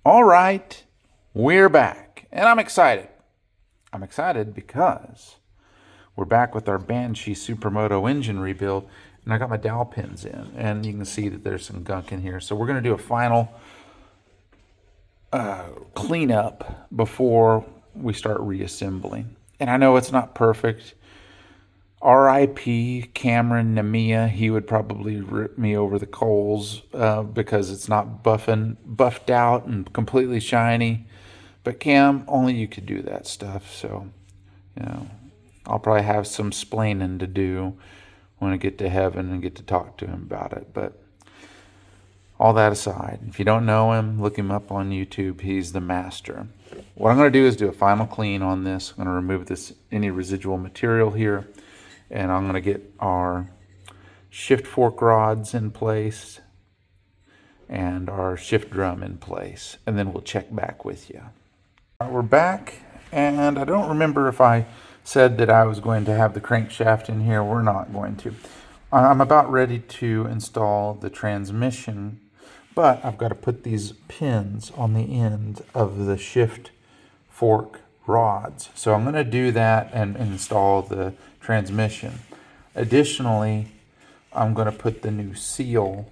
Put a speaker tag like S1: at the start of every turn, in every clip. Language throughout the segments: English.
S1: All right, we're back, and I'm excited. I'm excited because we're back with our Banshee Supermoto engine rebuild, and I got my dowel pins in, and you can see that there's some gunk in here. So we're going to do a final cleanup before we start reassembling. And I know it's not perfect. R.I.P. Cameron Namia, he would probably rip me over the coals because it's not buffed out and completely shiny. But Cam, only you could do that stuff. So, I'll probably have some splaining to do when I get to heaven and get to talk to him about it. But all that aside, if you don't know him, look him up on YouTube. He's the master. What I'm going to do is do a final clean on this. I'm going to remove any residual material here. And I'm going to get our shift fork rods in place and our shift drum in place. And then we'll check back with you. All right, we're back. And I don't remember if I said that I was going to have the crankshaft in here. We're not going to. I'm about ready to install the transmission, but I've got to put these pins on the end of the shift fork rods. So I'm going to do that and install the transmission. Additionally, I'm going to put the new seal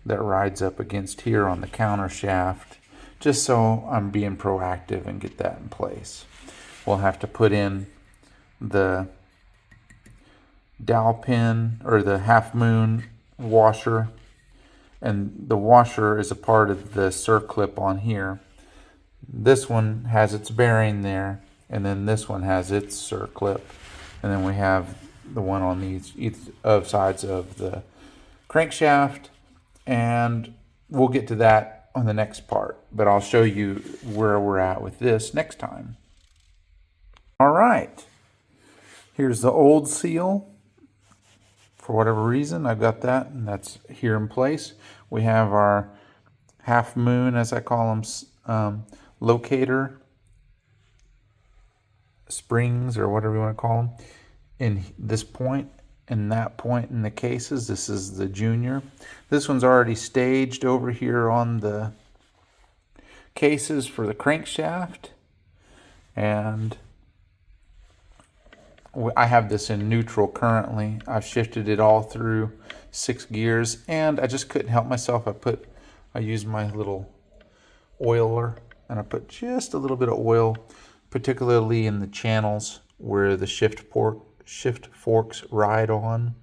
S1: that rides up against here on the counter shaft, just so I'm being proactive and get that in place. We'll have to put in the dowel pin or the half moon washer, and the washer is a part of the circlip on here. This one has its bearing there, and then this one has its circlip, and then we have the one on each of sides of the crankshaft, and we'll get to that on the next part, but I'll show you where we're at with this next time. All right, here's the old seal. For whatever reason, I've got that, and that's here in place. We have our half moon, as I call them, locator springs, or whatever you want to call them, in this point and that point in the cases. This is the junior. This one's already staged over here on the cases for the crankshaft, and I have this in neutral currently. I've shifted it all through 6 gears, and I just couldn't help myself. I used my little oiler, and I put just a little bit of oil, particularly in the channels where the shift forks ride on,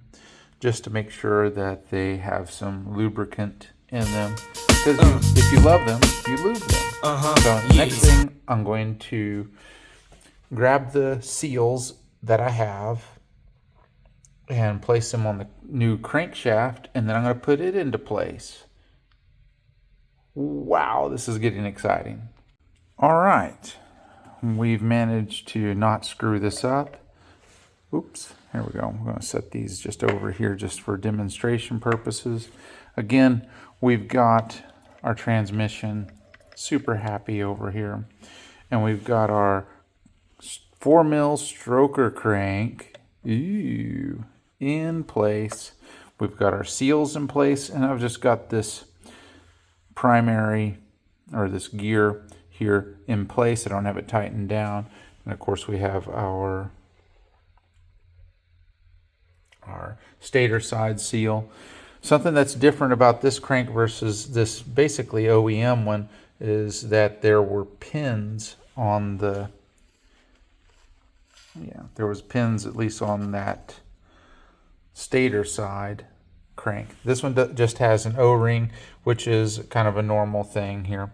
S1: just to make sure that they have some lubricant in them. Because if you love them, you lube them. So next thing, I'm going to grab the seals that I have and place them on the new crankshaft, and then I'm going to put it into place. Wow, this is getting exciting. All right, we've managed to not screw this up. Oops, here we go. I'm going to set these just over here just for demonstration purposes. Again, we've got our transmission, super happy over here. And we've got our 4mm stroker crank, in place. We've got our seals in place, and I've just got this primary, or this gear here in place. I don't have it tightened down. And of course we have our stator side seal. Something that's different about this crank versus this basically OEM one is that there were pins on the, there was pins at least on that stator side crank. This one just has an O-ring, which is kind of a normal thing here.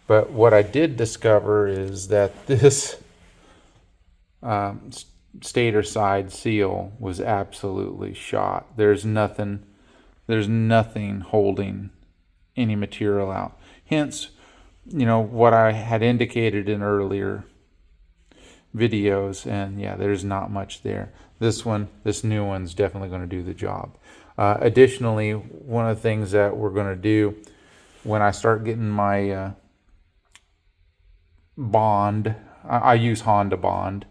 S1: But what I did discover is that this stator side seal was absolutely shot. There's nothing holding any material out. Hence, what I had indicated in earlier videos, and there's not much there. This new one's definitely going to do the job. Additionally, one of the things that we're going to do when I start getting my bond, I use Honda Bond,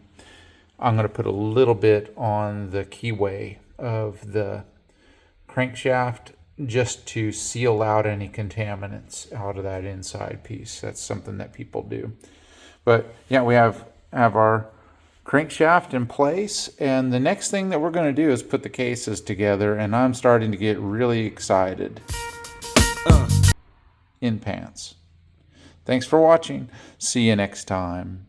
S1: I'm going to put a little bit on the keyway of the crankshaft just to seal out any contaminants out of that inside piece. That's something that people do. But yeah, we have our crankshaft in place, and the next thing that we're going to do is put the cases together, and I'm starting to get really excited. In pants. Thanks for watching. See you next time.